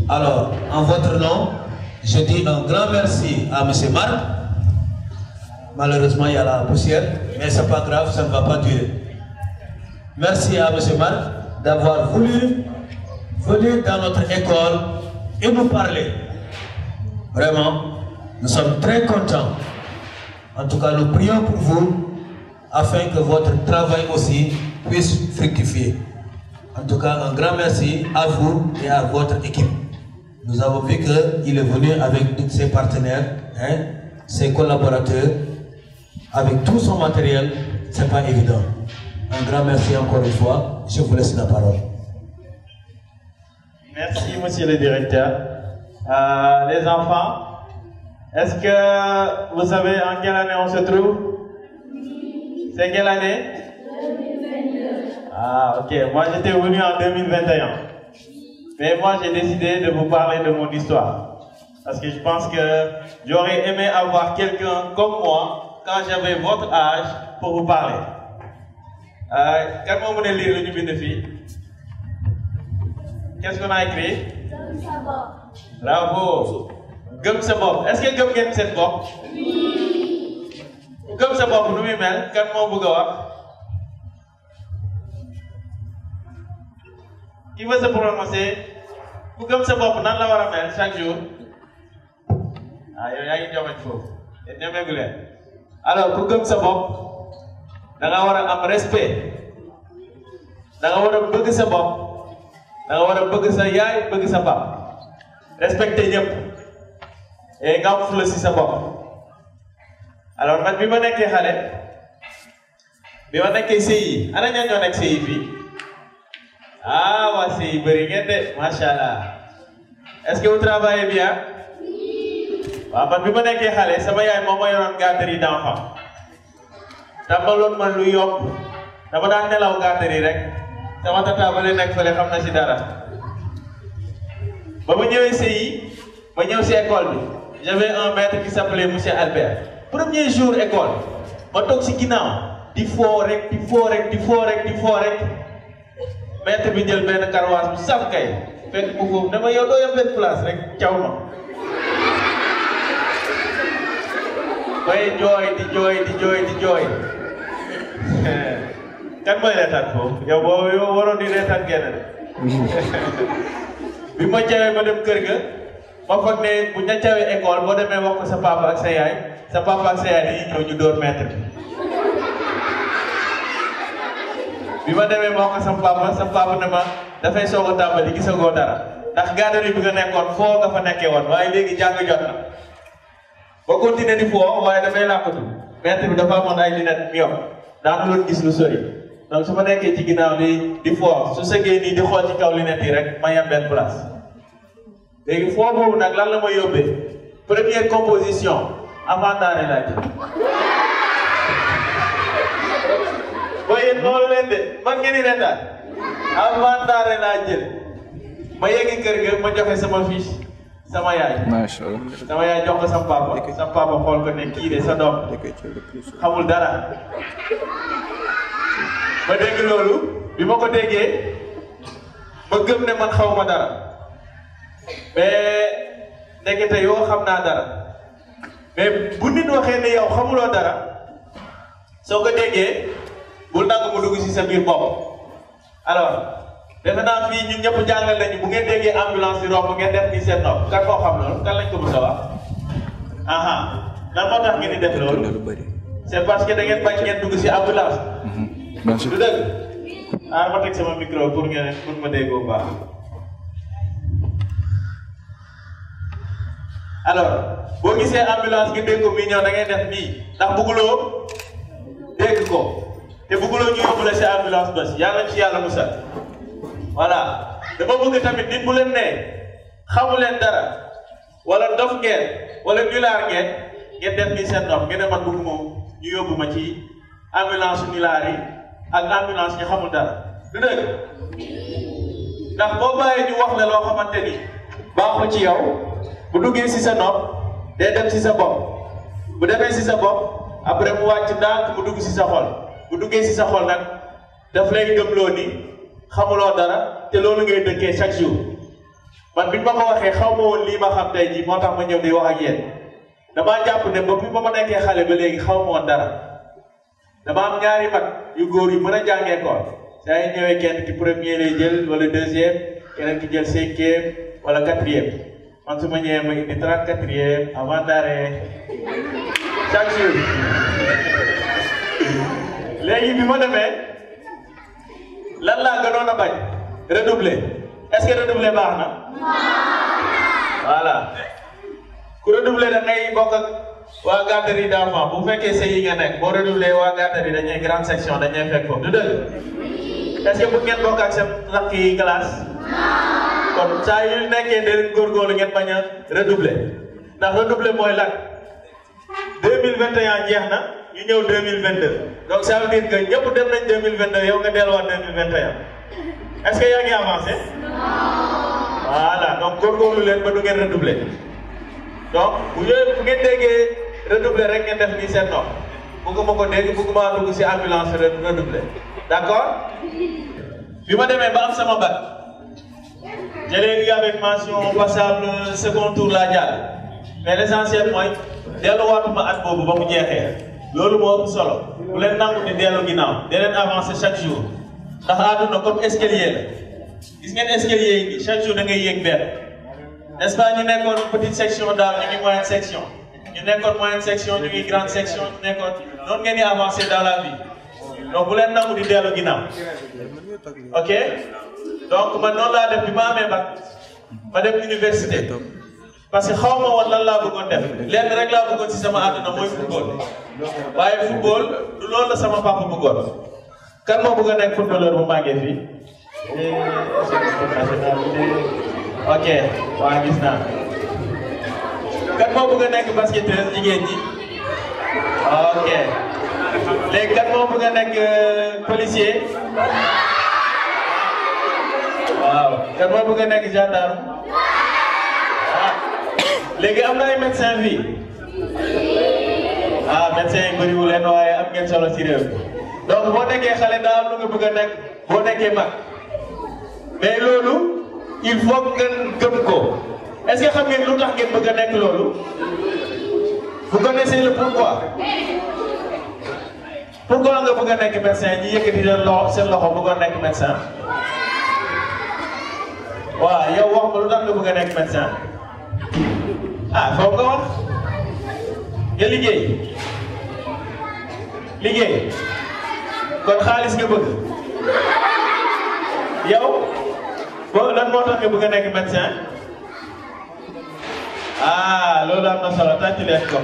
Alors, en votre nom, je dis un grand merci à M. Marc. Malheureusement, il y a la poussière, mais ce n'est pas grave, ça ne va pas durer. Merci à M. Marc d'avoir voulu venir dans notre école et nous parler. Vraiment, nous sommes très contents. En tout cas, nous prions pour vous afin que votre travail aussi puisse fructifier. En tout cas, un grand merci à vous et à votre équipe. Nous avons vu qu'il est venu avec tous ses partenaires, hein, ses collaborateurs, avec tout son matériel. Ce n'est pas évident. Un grand merci encore une fois. Je vous laisse la parole. Merci, monsieur le directeur. Les enfants, est-ce que vous savez en quelle année on se trouve? C'est quelle année? 2022. Ah, ok. Moi, j'étais venu en 2021. Mais moi, j'ai décidé de vous parler de mon histoire. Parce que je pense que j'aurais aimé avoir quelqu'un comme moi quand j'avais votre âge pour vous parler. Quand vous voulez lire le numéro de fille? Qu'est-ce qu'on a écrit? Gum sa bopp. Bravo. Gum sa bopp. Est-ce que gum ngeen seen bopp? Oui. Gum sa bopp nu muy mel? Kan moo bëgg a wax? Qui veut se prononcer? Ku gëm sa bopp nan la war a mel chaque jour? Ah, yow yaa ngi joxoñ foofu. Te ñemeegu leen. Alors, ku gëm sa bopp, da nga war a am respect. Da nga war a bëgg sa bopp. Da nga war a bëgg sa yaay, bëgg sa pap. Respecter ñëpp. Et nga am fula si sa bopp. Alors, man bi ma nekkee xale, bi ma nekkee CI, ana ñan ñoo nekk CI fii? Ah, waa CI bëri ngeen de, machallah. Est-ce que vous travaillez bien? Oui. Waaw, man bi ma nekkee xale, sama yaay moo ma yoroon garderie d'enfants. Tàmbaloon ma lu yomb. Dama daan nelaw garderie rek. Sama tata ba leen nekk fële xam na si dara. Ba ma ñëwee CI, ma ñëw si école bi. J'avais un maître qui s'appelait Monsieur Albert. Premier jour école, ma toog si ginnaaw di foo rek di foo rek di foo rek di foo rek. Maître bi jël benn karwaas bu saf kay fekk mu foofu dama yow doo yem benn place rek caw ma. Bay jooy di jooy di jooy di jooy. Kan mooy reetaan foofu yow boo yow waroon di reetaan genn de. Bi ma cawee ma dem kër ga ma foog ne bu ñu cawee école boo demee wax ko sa papa ak sa yaay dañuy ñëw ñu dóor maître bi. Bi ma demee ma wax ko sa papa ne ma dafay soog a tàmbali gisagoo dara ndax garderie bi nga nekkoon foo nga fa nekkee woon waaye léegi jàng jot na. Ba continuer di foo waaye dafay làkkatu maître bi dafa amoon ay lunettes mi yor daanu loon gis lu sori donc su ma nekkee ci ginnaaw di foo su sëggee nii di xool ci kaw lunettes yi rek ma yem benn place. Léegi foo boobu nag lan la ma yóbbee première composition avant daare laa jël. Boo yéen noonu leen de man ngeen di reetaan avant daare laa jël ma yeggi kër ga ma joxe sama fiche sama yaay. Macha Allah. Sama yaay jox ko sama papa xool ko ne kii de sa doom xamul dara. Ma dégg loolu bi ma ko déggee ma gëm ne man xaw ma dara mais ndekete yoo xam naa dara mais bu nit waxee ne yow xamuloo dara soo ko déggee bul nangu mu dugg ci sa biir bopp. Alors defe naa fii ñun ñëpp jàngal nañu bu ngeen déggee ambulance di romb ngeen def nii seen nopp kan koo xam loolu kan lañ ko mos a wax. Aha lan moo tax ngeen di def loolu c'est parce que da ngeen bañ ngeen dugg ci ambulance. Du dëgg ma teg sama micro pour ma déggoo bu baax. Alors boo gisee ambulance nga dégg ko muy ñëw da ngay def nii ndax bëgguloo dégg ko te bëgguloo ñu yóbbu la ci ambulance bés yàlla ci yàlla musal. Voilà dama bëgg tamit nit bu leen ne xamu leen dara wala dof ngeen wala nulaar ngeen def nii seen dof ngeen ne man bëgg moom ñu yóbbu ma ci ambulance nulaar yi ak ambulance ñu xamul dara du dëgg ndax boo bàyyee ñu wax la loo xamante ni baaxul ci yow bu duggee ci sa nopp day dem ci sa bopp bu demee ci sa bopp après mu wàcc ndànk mu dugg ci sa xol bu duggee ci sa xol nag daf lay gëmloo ni xamuloo dara te loolu ngay dëkkee chaque jour man biñ ma ko waxee xaw ma woon lii ma xam tey jii moo tax ma ñëw di wax ak yéen damaa jàpp ne ba bi ma nekkee xale ba léegi xaw ma woon dara dama am ñaari mag yu góor yu mën a jàngee ko saa yu ñëwee kenn ki premier lay jël wala deuxième keneen ki jël cinquième wala quatrième man su ma ñëwee ma indi 34e avant d'arrêt chaque jour léegi bi ma demee lan laa gënoon a bañ redoubler est-ce que redoubler baax na voilà ku redoubler da ngay bokk ak waa garderie d'enfants bu fekkee sëy yi nga nekk boo redoubler waa garderie dañuy grande section dañuy fekk foofu du dëgg est-ce que bu ngeen bokk ak seen rakk yi classe kon saa yu nekkee de góorgóorlu ngeen bañ a redoubler ndax redoubler mooy lan 2021 jeex na ñu ñëw 2022 donc ça veut dire que ñëpp dem nañ 2022 yow nga delluwaat 2021 est-ce que yaa ngi avancé voilà donc góorgóorlu leen ba du ngeen redoubler donc bu ngeen déggee redoubler rek ngeen def nii seen nopp bëgguma ko dégg bëgguma dugg si ambulance redoubler d'accord bi ma demee ba am sama bac j'ai eu avec mention passable second tour laa jàll mais l'essentiel mooy delluwaatuma at boobu ba mu jeexee loolu moo ëpp solo bu leen nangu di dellu ginnaaw di leen avancer chaque jour ndax àdduna comme escalier la gis ngeen escalier yi chaque jour da ngay yéeg benn n'est-ce pas ñu nekkoon petite section daaw ñu ngi moyenne section ñu nekkoon moyenne section ñu ngi grande section ñu nekkoon noonu ngeen di avancer dans la vie donc bu leen nangu di dellu ginnaaw ok donc man noonu laa def bi ma amee bac ma dem université parce que xaw ma woon lan laa bëggoon def lenn rek laa bëggoon ci sama àdduna mooy football waaye football du loolu la sama papa bëggoon kan moo bëgg a nekk footballeur bu màggee fii ok waa gis naa kan moo bëgg a nekk basketteur jigéen ñi ok léegi kan moo bëgg a nekk policier waaw kan moo bëgg a nekk gendarme léegi am na ay médecin fii médecin yi bëriwul leen waaye am ngeen solo ci réew donc boo nekkee xale daa am lu nga bëgg a nekk boo nekkee mag mais loolu il faut ngeen gëm ko est-ce que xam ngeen lu tax ngeen bëgg a nekk loolu vous connaissez le pourquoi nga bëgg a nekk médecin ñi yëkkati seen loxo bëgg a nekk médecin waaw yow wax ma lu tax nga bëgg a nekk médecin foog nga wax nga liggéey kon xaalis nga bëgg yow lan moo tax nga bëgg a nekk médecin loolu am na solo tàcc leen ko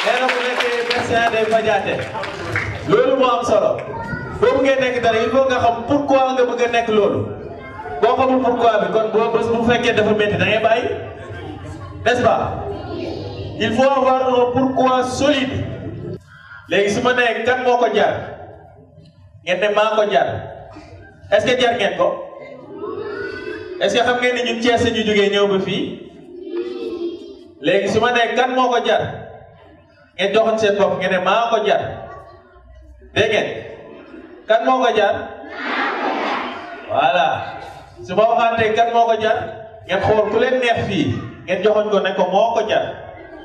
nee na bu nekkee médecin day fajaate loolu moo am solo boo bëggee nekk dara il faut nga xam pourquoi nga bëgg a nekk loolu boo xamul pourquoi bi kon boo bés bu fekkee dafa métti da ngay bàyyi n'est-ce pas il faut avoir un pourquoi solide léegi su ma nee kan moo ko jar ngeen ne maa ko jar est-ce que jar ngeen ko est-ce que xam ngeen ni ñun Thiès ñu jógee ñëw ba fii léegi su ma nee kan moo ko jar ngeen joxoon seen bopp ngeen ne maa ko jar dégg ngeen kan moo ko jar voilà su ma waxaatee kan moo ko jar ngeen xool ku leen neex fii ngeen joxoon ko ne ko moo ko jar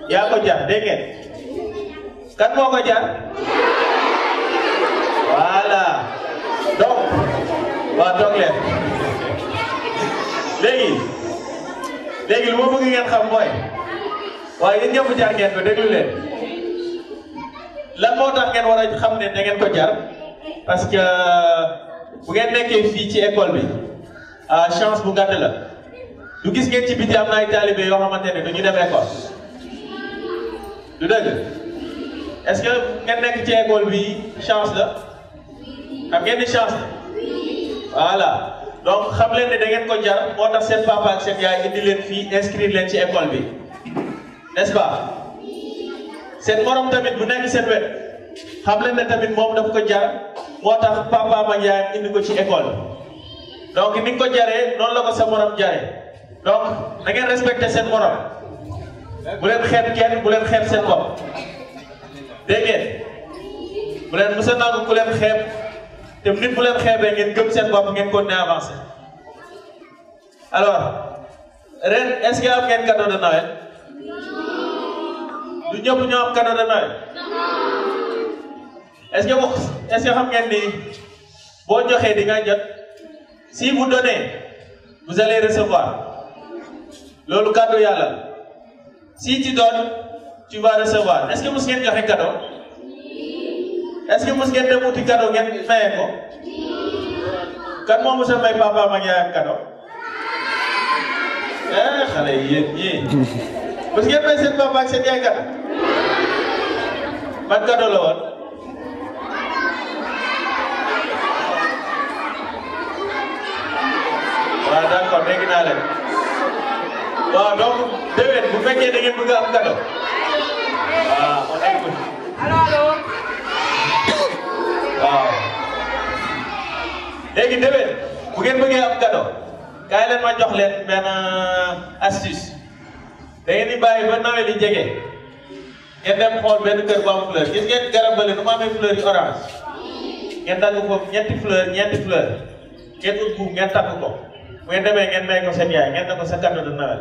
yaa ko jar dégg ngeen kan moo ko jar voilà donc waa toog leen léegi lu ma bëgg ngeen xam mooy waaye yéen ñëpp jar ngeen ko déglu leen lan moo tax ngeen war a xam ne da ngeen ko jar parce que bu ngeen nekkee fii ci école bi chance bu gàtt la du gis ngeen ci biti am na ay talibé yoo xamante ne du ñu dem école du dëgg est-ce que ngeen nekk ci école bi chance la xam ngeen ni chance la voilà donc xam leen ne da ngeen ko jar moo tax seen papa ak seen yaay indi leen fii inscrire leen ci école bi n'est-ce pas seen morom tamit bu nekk seen wet xam leen ne tamit moom daf ko jar moo tax papa ak yaayam indi ko ci école donc ni nga ko jaree noonu la ko sa morom jaree donc da ngeen respecté seen morom bu leen xeeb kenn bu leen xeeb seen bopp dégg ngeen bu leen mos a nangu ku leen xeeb te nit bu leen xeebee ngeen gëm seen bopp ngeen continuer avancer alors ren est-ce que am ngeen cadeau de Noël du ñëpp ñoo am cadeau de Noël est-ce que xam ngeen ni boo joxee di nga jot si vous donnez vous allez recevoir loolu cadeau yàlla si tu donnes tu vas recevoir est-ce que mos ngeen joxe cadeau est-ce que mos ngeen dem uti cadeau ngeen maye ko kan moo mos a may papa ak yaayam cadeau xale yi yéen ñii mos ngeen may seen papa ak seen yaay cadeau ban cadeau la woon waaw d'accord dégg naa leen waaw donc déwén bu fekkee da ngeen bëgg a am cadeau waaw on écoute waaw léegi déwén bu ngeen bëggee am cadeau kaay leen ma jox leen benn astuce da ngeen di bàyyi ba nawet yi jege ngeen dem xool benn kër bu am fleur gis ngeen garab bële nu mu amee fleur yu orange ngeen dagg foofu ñeenti fleur ngeen ut buum ngeen takk ko bu ngeen demee ngeen may ko seen yaay ngeen ne ko sa cadeau de Noël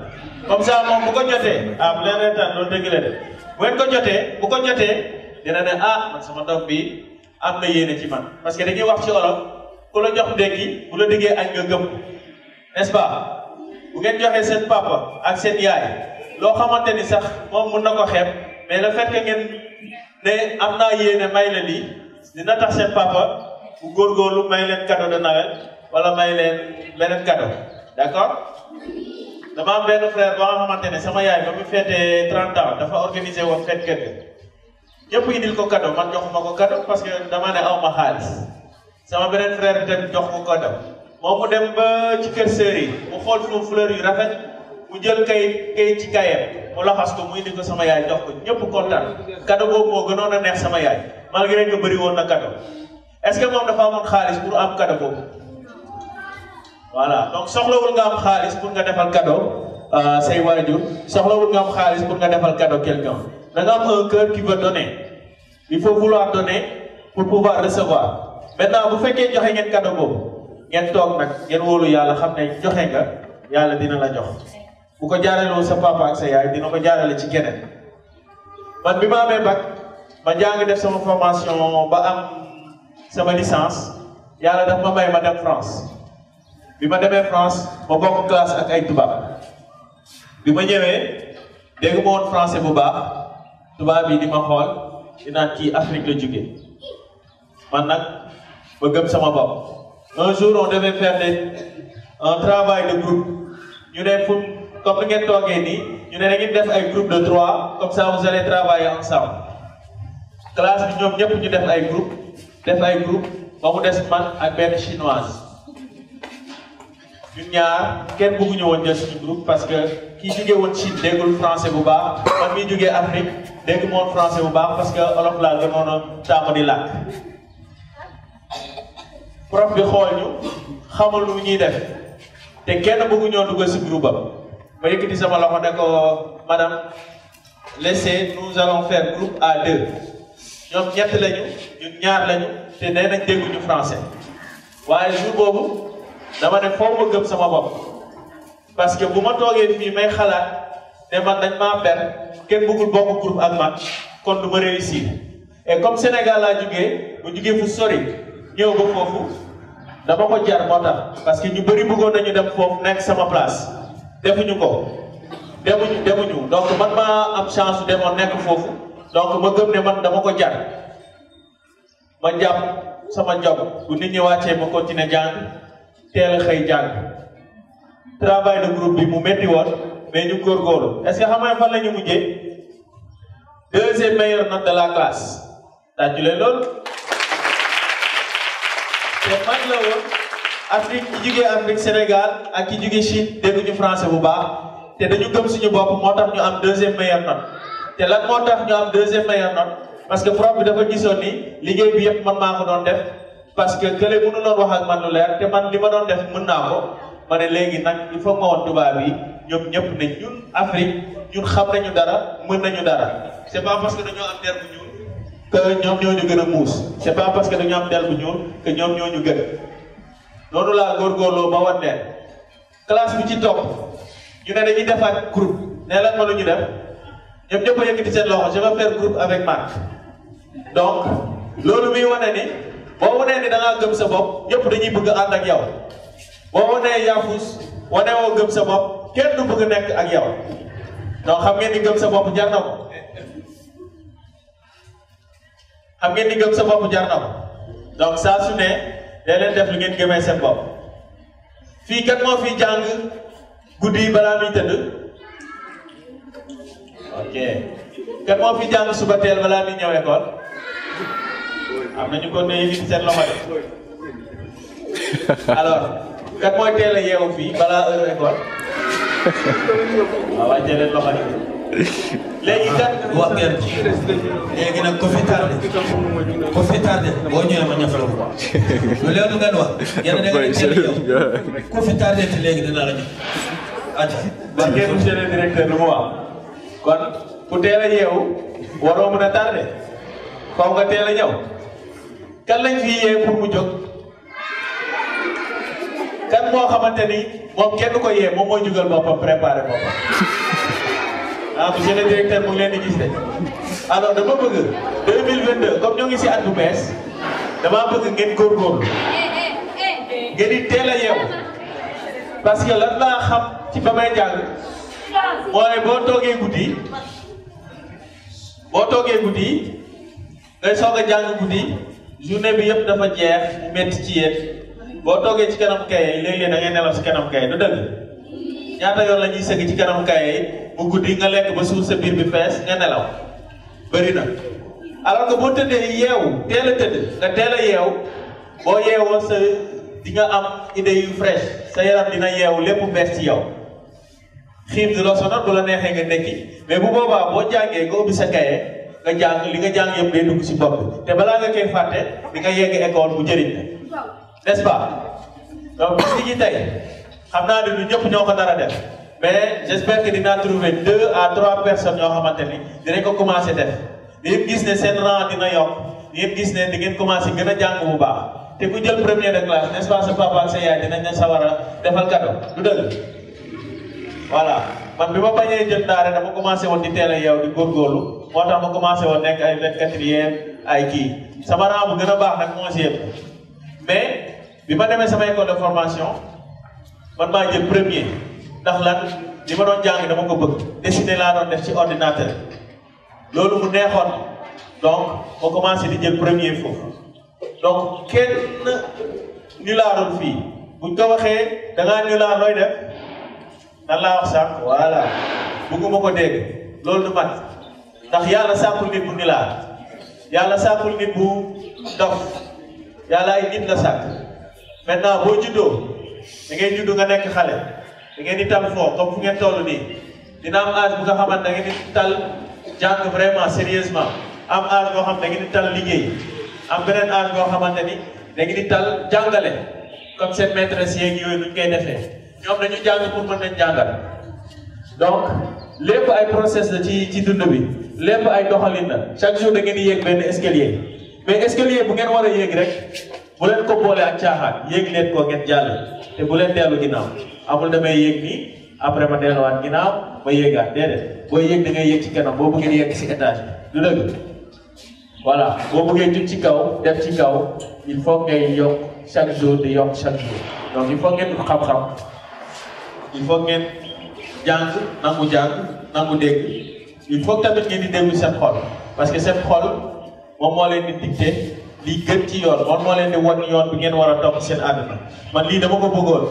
comme ça moom bu ko jotee bu leen reetaan loolu dëgg la de bu ngeen ko jotee bu ko jotee dina ne man sama doom bi am na yéene ci man parce que dañuy wax ci olof ku la jox ndékki bu la diggee añ nga gëm n'est-ce pas bu ngeen joxee seen papa ak seen yaay loo xamante ni sax moom mun na ko xeeb mais le fait que ngeen ne am naa yéene may la lii dina tax seen papa bu góorgóorlu may leen cadeau de Noël wala may leen beneen cadeau d'accord dama am benn frère boo nga xamante ne sama yaay ba mu fêté 30 ans dafa organisé woon fête kër ga ñëpp indil ko cadeau man joxuma ko cadeau parce que dama ne aw ma xaalis sama beneen frère tamit jox ko cadeau moom mu dem ba ci kër sœur yi mu xool foofu fleur yu rafet mu jël kay ci kayam mu laxas ko mu indi ko sama yaay jox ko ñëpp kontaan cadeau boobu moo gënoon a neex sama yaay malgré que bëri woon na cadeau est-ce que moom dafa amoon xaalis pour am cadeau boobu voilà donc soxlawul nga am xaalis pour nga defal cadeau say waajur soxlawul nga am xaalis pour nga defal cadeau quelqu'un da nga am un cœur qui veut donner il faut vouloir donner pour pouvoir recevoir maintenant bu fekkee joxe ngeen cadeau boobu ngeen toog nag ngeen wóolu yàlla xam ne joxe nga yàlla dina la jox bu ko jaaraloo sa papa ak sa yaay dina ko jaarale ci keneen man bi ma amee bac ma jàng def sama formation ba am sama licence yàlla daf ma may ma dem France bi ma demee France ma bokk classe ak ay tubaab bi ma ñëwee dégg ma woon français bu baax tubaab yi di ma xool di naan kii Afrique la jóge man nag ma gëm sama bopp un jour on devait faire un travail de groupe ñu ne comme ni ngeen toogee nii ñu ne da ngeen def ay groupe de 3 comme ça vous allez travailler ensemble classe bi ñoom ñëpp ñu def ay groupe ba mu des man ak benn chinoise ñun ñaar kenn bëgguñu woon jël suñu groupe parce que kii jógee woon Chine déggul français bu baax man mii jógee Afrique dégg moon français bu baax parce que olof laa gënoon a tàmm di làkk prof bi xool ñu xamul lu ñuy def te kenn bëgguñoo dugal si groupe am ma yëkkati sama loxo ne ko madame laissez nous allons faire groupe à 2 ñoom ñett lañu ñun ñaar lañu te nee nañ dégguñu français waaye jour boobu dama ne foofu ma gëm sama bopp parce que bu ma toogee fii may xalaat ne man dañ maa ber kenn bëggul bokk groupe ak man kon du ma réussir et comme Sénégal laa jugee bu jugee fu sori ñëw ba foofu dama ko jar moo tax parce que ñu bëri bëggoon nañu dem foofu nekk sama place defuñu ko demuñu donc man maa am chance demoon nekk foofu donc ma gëm ne man dama ko jar ma jàpp sama job bu nit ñi wàccee ma continuer jàng teel a xëy jàng travail de groupe bi mu métti woon mais ñu góorgóorlu est-ce que xam nga fan la ñu mujjee deuxième meilleure note de la classe tàccu leen loolu te man la woon Afrique ki jugee Afrique Sénégal ak ki jugee Chine dégguñu français bu baax te dañu gëm suñu bopp moo tax ñu am deuxième meilleure note te lan moo tax ñu am deuxième meilleure note parce que prof bi dafa gisoon ni liggéey bi yëpp man maa ko doon def parce que kële mënu loon wax ak man lu leer te man li ma doon def mën naa ko ma ne léegi nag il faut ma woon tubaab yi ñoom ñëpp ne ñun Afrique ñun xam nañu dara mën nañu dara c'est pas parce que dañoo am der bu ñuul que ñoom ñoo ñu gën a muus c'est pas parce que dañoo am der bu ñuul que ñoom ñoo ñu gën noonu laa góorgóorloo ba wan leen classe bi ci topp ñu ne dañuy defaat groupe ne lan ma lu ñu def ñoom ñëpp a yëkkati seen loxo je vais faire groupe avec Marc donc loolu muy wane ni boo wanee ni da ngaa gëm sa bopp ñëpp dañuy bëgg ànd ak yow boo wanee yaafus wane woo gëm sa bopp kenn du bëgg nekk ak yow donc xam ngeen ni gëm sa bopp jar na ko xam ngeen ni gëm sa bopp jar na ko donc saa su ne day leen def lu ngeen gëmee seen bopp fii kat moo fi jàng guddi yi balaa muy tëdd ok kat moo fi jàng suba teel balaa muy ñëw école am nañu ko ne yëkkati seen loxo de alors kat mooy teel a yeewu fii balaa heure école waaw wàccee leen loxo de léegi kat wax ngeen léegi nag ko fi tardé boo ñëwee ma ñaf la ko lu leer lu ngeen wax yéen da ngeen teel yow ku fi tardé te léegi dina la ñëw aja ba ngeen monsieur le directeur lu mu wax kon ku teel a yeewu waroo mën a tardé faw nga teel a ñëw kan lañ fi yee pour mu jóg kan moo xamante ni moom kenn ko yee moom mooy jugal boppam préparé boppam ah monsieur le directeur mu ngi leen di gis de alors dama bëgg 2022 comme ñoo ngi si at bu bees damaa bëgg ngeen góorgóorlu ngeen di teel a yeewu parce que lan laa xam ci ba may jàng mooy boo toogee guddi ngay soog a jàng guddi journée bi yëpp dafa jeex mu métti ci yéen boo toogee ci kanam kaye léeg-léeg da ngay nelaw si kanam kaye du dëgg ñaata yoon la ñuy sëgg ci kanam kaye bu guddi nga lekk ba suur sa biir bi fees nga nelaw bëri na alors que boo tëddee yeewu teel a tëdd nga teel a yeewu boo yeewoo sa di nga am idée yu fraîche sa yaram dina yeewu lépp bees ci yow xiif du la sonal bu la neexee nga nekki mais bu boobaa boo jàngee nga ubbi sa kaye nga jàng li nga jàng yëpp day dugg si bopp bi te balaa nga koy fàtte di nga yegg école bu jëriñ la n'est-ce pas donc bis ñi tey xam naa ne du ñëpp ñoo ko nar a def mais j'espère que dinaa trouver 2 à 3 personnes yoo xamante ni dinañ ko commencé def di ngeen gis ne seen rang dina yokk di ngeen gis ne di ngeen commencé gën a jàng bu baax te ku jël premier de classe n'est-ce pas sa papa ak sa yaay dinañ la sawar a defal cadeau du dëgg voilà man bi ma bañee jël daara dama commencé woon di teel a yeew di góorgóorlu moo tax ma commencé woon nekk ay 24e ay kii sama rang bu gën a baax nag moo si yëpp mais bi ma demee sama école de formation man maa jël premier ndax lan li ma doon jàng dama ko bëgg dessiné laa doon def ci ordinateur loolu mu neexoon donc ma commencé di jël premier foofu donc kenn nulaarul fii buñ ko waxee da ngaa nulaar looy def nan laa wax sànq voilà bëgguma ko dégg loolu du mat ndax yàlla sàkkul nit bu nulaar yàlla sàkkul nit bu dof yàlla ay nit la sàkk maintenant boo juddoo da ngay juddu nga nekk xale da ngeen di tal foo comme fu ngeen toll nii dina am âge bu nga xamante da ngeen di tal jàng vraiment sérieusement am âge boo xam da ngeen di tal liggéey am beneen âge boo xamante ni da ngeen di tal jàngale comme seen maîtresse yeeg yooyu nuñ koy defee ñoom dañu jàng pour mën nañ jàngal donc lépp ay process la ci dund bi lépp ay doxalin la chaque jour da ngeen di yéeg benn escalier mais escalier bu ngeen war a yéeg rek bu leen ko boole ak caaxaan yéeg leen ko ngeen jàll te bu leen dellu ginnaaw amul damay yéeg nii après ma delluwaat ginnaaw ma yéegaat déedéet booy yéeg da ngay yéeg ci kanam boo bëggee yéeg ci étage du dëgg voilà boo bëggee jug ci kaw def ci kaw il faut ngay yokk chaque jour di yokk chaque jour donc il faut ngeen xam-xam il faut ngeen jàng nangu dégg il faut tamit ngeen di déglu seen xol parce que seen xol moom moo leen di dicté li gën ci yoon moom moo leen di wan yoon bi ngeen war a topp seen àdduna man lii dama ko bëggoon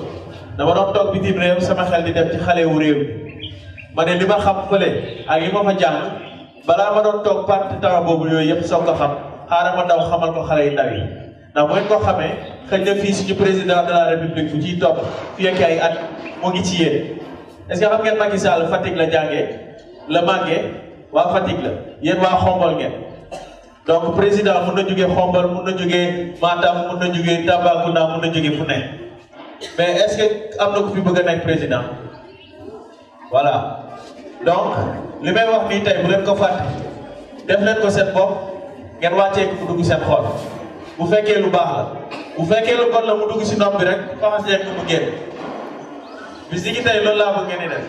dama doon toog bitim réew sama xel di dem ci xale wu réew mi ma ne li ma xam fële ak li ma fa jàng balaa ma doon toog part temps boobu yooyu yëpp soog ko xam xaaral ma daw xamal ko xale yu ndaw yi ndax bu ngeen ko xamee xëy na fii suñu président de la république bu ciy topp fii ak ay at mu ngi ci yéen est-ce que xam ngeen Macky Sall Fatick la jàngee la màggee waa Fatick la yéen waa Xombol ngeen donc président mun na jógee Xombol mun na jógee Matam mun na jógee Tambacounda mun na jógee fu ne mais est-ce que am na ku fi bëgg a nekk président voilà donc li may wax nii tey bu leen ko fàtte def leen ko seen bopp ngeen wàccee ko mu dugg seen xol bu fekkee lu baax la bu fekkee lu bon la mu dugg si nopp bi rek commencé leen ko mu génn bis ni ki tey loolu laa bëgg ngeen di def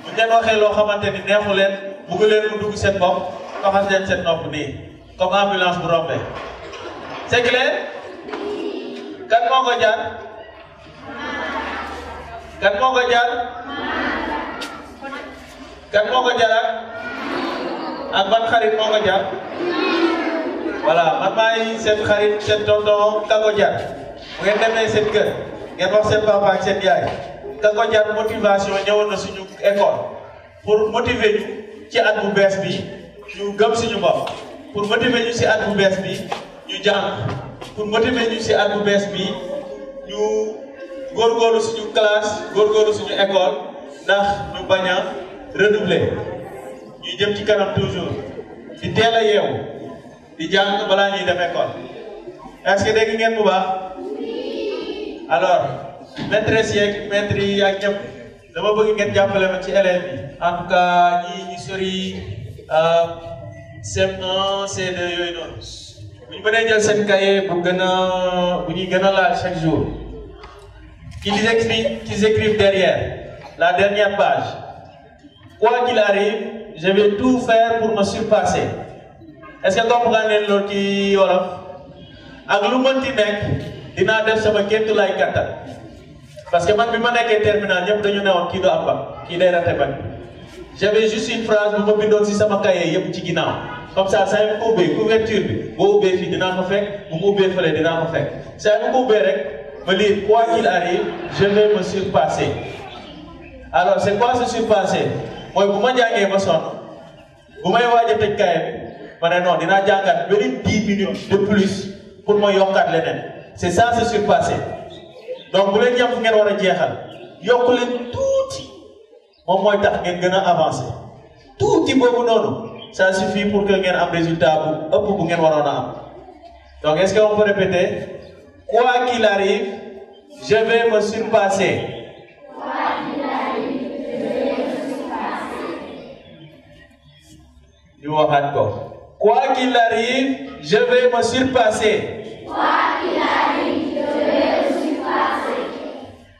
bu ngeen waxee loo xamante ni neexu leen bëgg leen mu dugg seen bopp xamal leen seen nopp nii comme ambulance bu rombee c'est clair kan moo ko jaar kan moo ko jaar kan moo ko jaar ak ban xarit moo ko jaar voilà man maay seen xarit seen tonton ka ko jaar bu ngeen demee seen kër ngeen wax seen papa ak seen yaay ka ko jaar motivation ñëwoon na suñu école pour motiver ñu ci at bu bees bi ñu gëm suñu bopp pour motiver ñu ci at bu bees bi ñu jàng pour motiver ñu ci at bu bees bi ñu góorgóorlu suñu classe góorgóorlu suñu école ndax ñu bañ a redoubler ñu jëm ci kanam toujours di teel a yeewu di jàng balaa ñuy dem école est-ce que dégg ngeen bu baax alors maîtresse yeeg maître yi ak ñëpp dama bëgg ngeen jàppale ma ci élèves yi en tout cas ñi sori CM1 C2 yooyu noonu bu ñu mënee jël seen cahier bu ñuy gën a laal chaque jour qu'ils écrivent derrière la dernière page quoi qu'il arrive je vais tout faire pour me surpasser est-ce que comprendre ngeen loolu ci wolof ak lu mënti nekk dinaa def sama kéemtulaay kattan parce que man bi ma nekkee terminal ñëpp dañu newoon kii du am bac kii day raté bac j'avais juste une phrase bu ma bindoon si sama cahier yëpp ci ginnaaw comme ça saa yu ma ko ubbee couverture bi boo ubbee fii dinaa ko fekk bu mu ubbee fële dinaa ko fekk saa yu ma ko ubbee rek ma lire quoi qu'il arrive je vais me surpasser alors c'est quoi se surpasser mooy bu ma jàngee ba sonn bu may waaj a tëj cahier bi ma ne non dinaa jàngat benn 10 minutes de plus pour ma yokkaat leneen c'est ça se surpasser donc bu leen jàpp fu ngeen war a jeexal yokk leen tuuti moom mooy tax ngeen gën a avancer tuuti boobu noonu ça suffit pour que ngeen am résultat bu ëpp bu ngeen waroon a am donc est-ce qu'on peut répéter quoi qu'il arrive je vais me surpasser. Quoi qu'il arrive je vais me surpasser. ñu waxaat ko. Quoi qu'il arrive je vais me surpasser. Quoi qu'il arrive je vais me surpasser.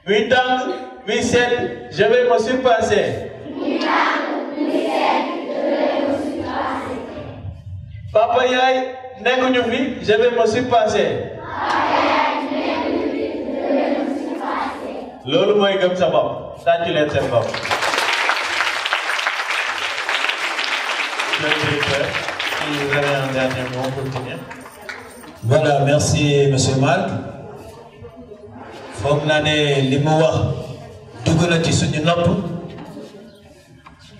8 ans 8 7 je vais me surpasser. 8 ans 8 7 je vais me surpasser. Papa yaay nekkuñu fi je vais me surpasser. Papa yaay nekkuñu fi je vais me surpasser. loolu mooy gëm sa bopp tàccu leen seen bopp. Vous avez un dernier mot pour finir? Voilà, merci monsieur Marc. foog naa ne li mu wax dugg na ci suñu nopp.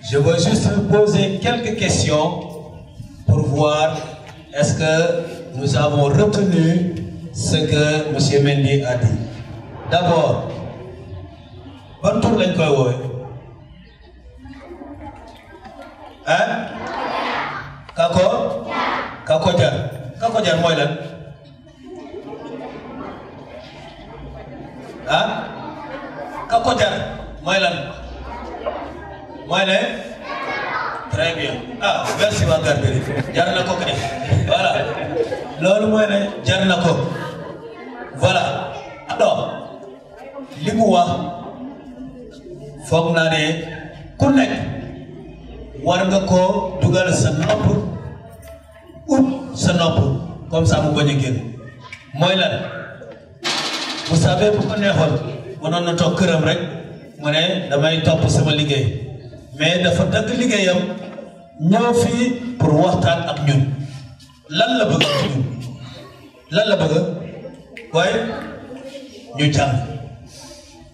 Je veux juste vous poser quelques questions pour voir est-ce que nous avons retenu ce que monsieur Mendy a dit. D'abord, ban tur lañ koy woowee? Hein? Kako jar mooy lan? Ah? Kako jar mooy lan? Mooy ne? Très bien. Ah, merci waa Gargari. Jar na ko kay. Voilà. Loolu mooy ne jar na ko. Voilà. Alors, li mu wax foog naa ne ku nekk war nga ko dugal sa nopp ut sa nopp comme ça mu bañ a génn mooy lan vous savez bu ko neexoon mënoon na toog këram rek mu ne damay topp sama liggéey mais dafa dagg liggéeyam ñëw fii pour waxtaan ak ñun lan la bëgg ci ñun lan la bëgg waaye ñu jàng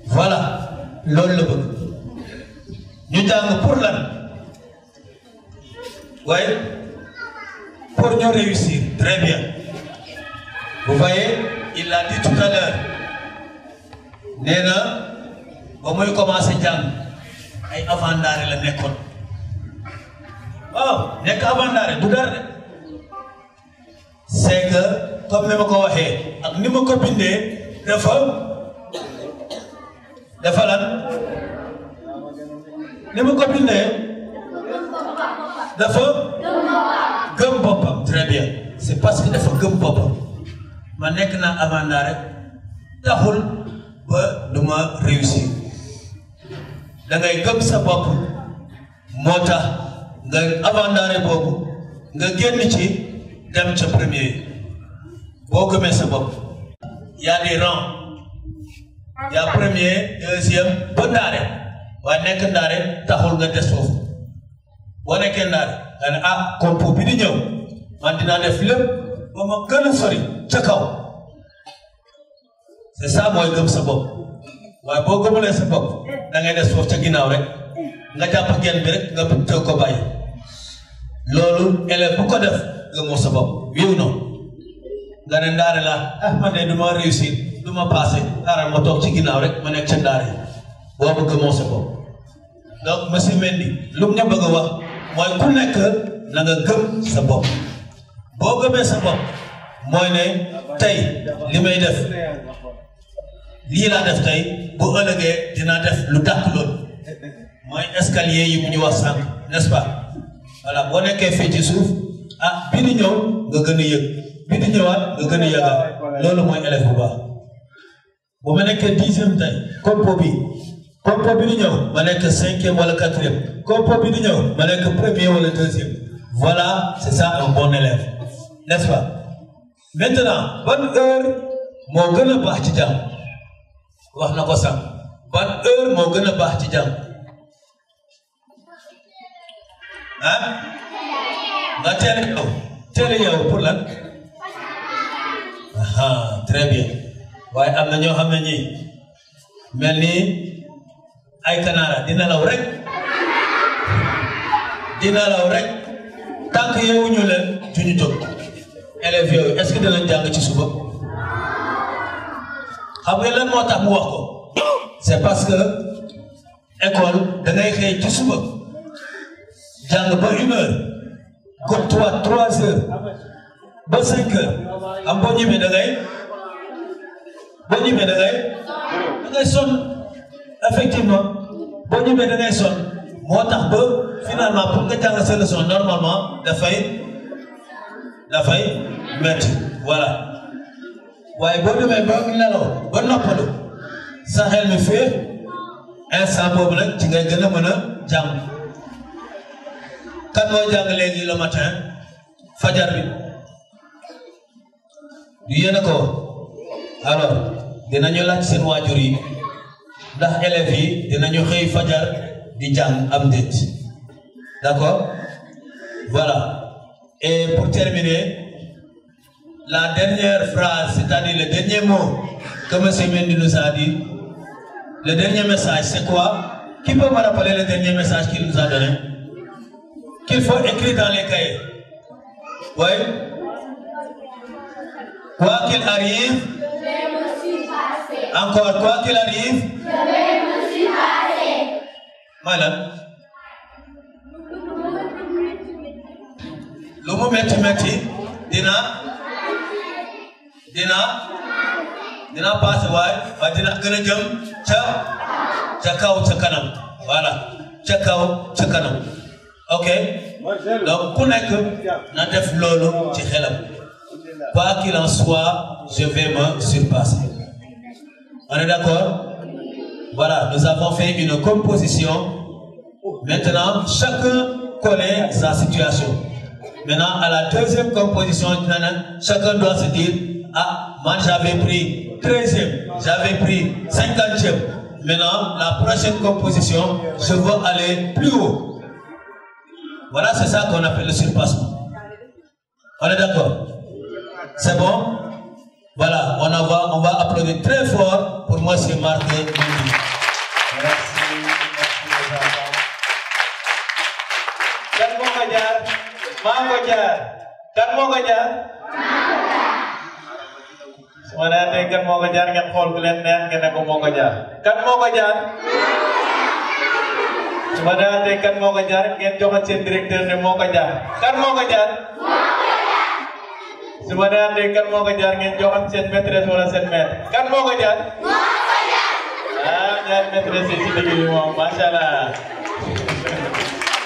voilà loolu la bëgg ñu jàng pour lan waaye pour ñu réussir très bien vous voyez il l'a dit tout à l'heure nee na ba muy commencé jàng ay avant-ndaare la nekkoon waaw nekk avant-ndaare du dara de c'est que comme ni ma ko waxee ak ni ma ko bindee dafa lan ni ma ko bindee dafa gëm boppam très bien c'est parce que dafa gëm boppam ma nekk naa avant-ndaare taxul ba du ma réussir da ngay gëm sa bopp moo tax nga avant ndaare boobu nga génn ci dem ca premier boo gëmee sa bopp y a des rangs y a premier deuxième ba ndaare waaye nekk ndaare taxul nga des foofu boo nekkee ndaare nga ne ah compo bi di ñëw man dinaa def lépp ba ma gën a sori ca kaw c'est ça mooy gëm sa bopp waaye boo gëmulee sa bopp da ngay des foofu ca ginnaaw rek nga jàpp genn bi rek nga tëgg ko bàyyi loolu élève bu ko def gëmoo sa bopp wiiw noonu nga ne ndaare la ah man de du ma réussir du ma passé xaaral ma toog ci ginnaaw rek ma nekk ca ndaare boobu gëmoo sa bopp donc monsieur Mendy lu mu ñu bëgg a wax mooy ku nekk na nga gëm sa bopp boo gëmee sa bopp mooy ne tey li may def lii laa def tey bu ëllëgee dinaa def lu dàq loolu mooy escalier yi mu ñu wax sànq n'est-ce pas voilà boo nekkee fii ci suuf ah bi di ñëw nga gën a yëg bi di ñëwaat nga gën a yëgaat loolu mooy élève bu baax bu ma nekkee 10e tey compo bi di ñëw ma nekk 5e wala 4e compo bi di ñëw ma nekk 1er wala 2e voilà c'est ça un bon élève n'est-ce pas maintenant ban heure moo gën a baax ci jàng wax na ko sànq ban heure moo gën a baax ci jàng ah nga teel a yow pour lan très bien waaye am na ñoo xam ne ñii mel ni ay kanaara dina law rek tant que yeewuñu leen duñu jóg élèves yooyu est-ce que dinañ jàng ci suba xam nga lan moo tax mu wax ko c'est parce que école da ngay xëy ci suba jàng ba 1 heure comme 3 heures ba 5 heures am boo ñibbee da ngay sonn effectivement boo ñibbee da ngay sonn moo tax ba finalement pour nga jàng sa leçon normalement dafay métti voilà waaye boo demee ba nelaw ba noppalu sa xel mi fee instant boobu nag ci ngay gën a mën a jàng kan mooy jàng léegi le matin fajar bi du yéen a ko alors dinañu laaj seen waajur yi ndax élèves yi dinañu xëy fajar di jàng am déet d'accord voilà et pour terminer la dernière phrase c'est-à-dire le dernier mot que monsieur Mendy nous a dit le dernier message c'est quoi qui peut me rappeler le dernier message qu'il nous a donné qu'il faut écrire dans les cahiers oui quoi qu'il arrive encore quoi qu'il arrive madame lu mu metti dina passé waaye dina gën a jëm ca kaw ca kanam voilà ca kaw ca kanam ok donc ku nekk na def loolu ci xelam quoi qu'il en soit je vais me surpasser on est d'accord voilà nous avons fait une composition maintenant chacun connaît sa situation maintenant à la deuxième composition chacun doit se dire ah moi j'avais pris 13e j'avais pris 50e maintenant la prochaine composition je veux aller plus haut voilà c'est ça qu'on appelle le surpassement on est d'accord c'est bon voilà on va applaudir très fort pour monsieur Marc Mendy. Merci les enfants. Kan moo ko jaar kan moo ko jaar su ma nee kan moo ko jaar ngeen xool ku leen neex ngeen ne ko moo ko jaar kan moo ko jaar su ma nee kan moo ko jaar ngeen joxal seen directeur ne moo ko jaar kan moo ko jaar su ma nee kan moo ko jaar ngeen joxal seen maîtresse wala seen maître kan moo ko jaar ah ñaari maîtresse yi si digg bi moom macha allah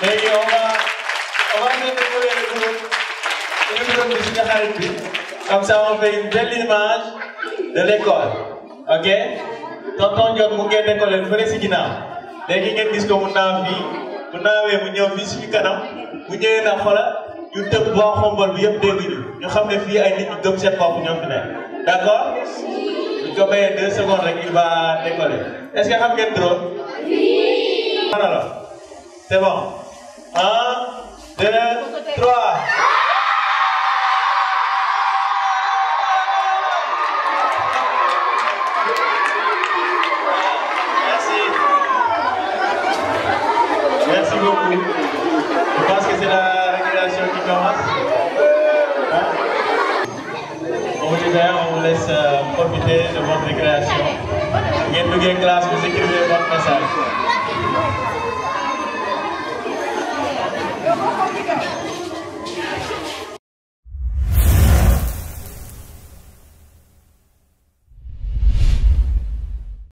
léegi on va découvrir le groupe de suñu xarit bi comme ça on fait une belle image de l'école ok tonton Diop mu ngi décoller fële si ginnaaw léegi ngeen gis ko mu naaw fii mu naawee mu ñëw fii suñu kanam bu ñëwee na xola ñu tëb boo xombal bi yëpp dégg ñu xam ne fii ay nit ñu gëm seen bopp ñoo fi nekk d'accord bu ko mayee 2 secondes rek il va décoller est-ce que xam ngeen drone alors c'est bon 1 2 3 Merci beaucoup. Je pense que c'est la récréation qui commence. Hein? On vous laisse profiter de votre récréation. Vous avez classe, vous écrivez votre message.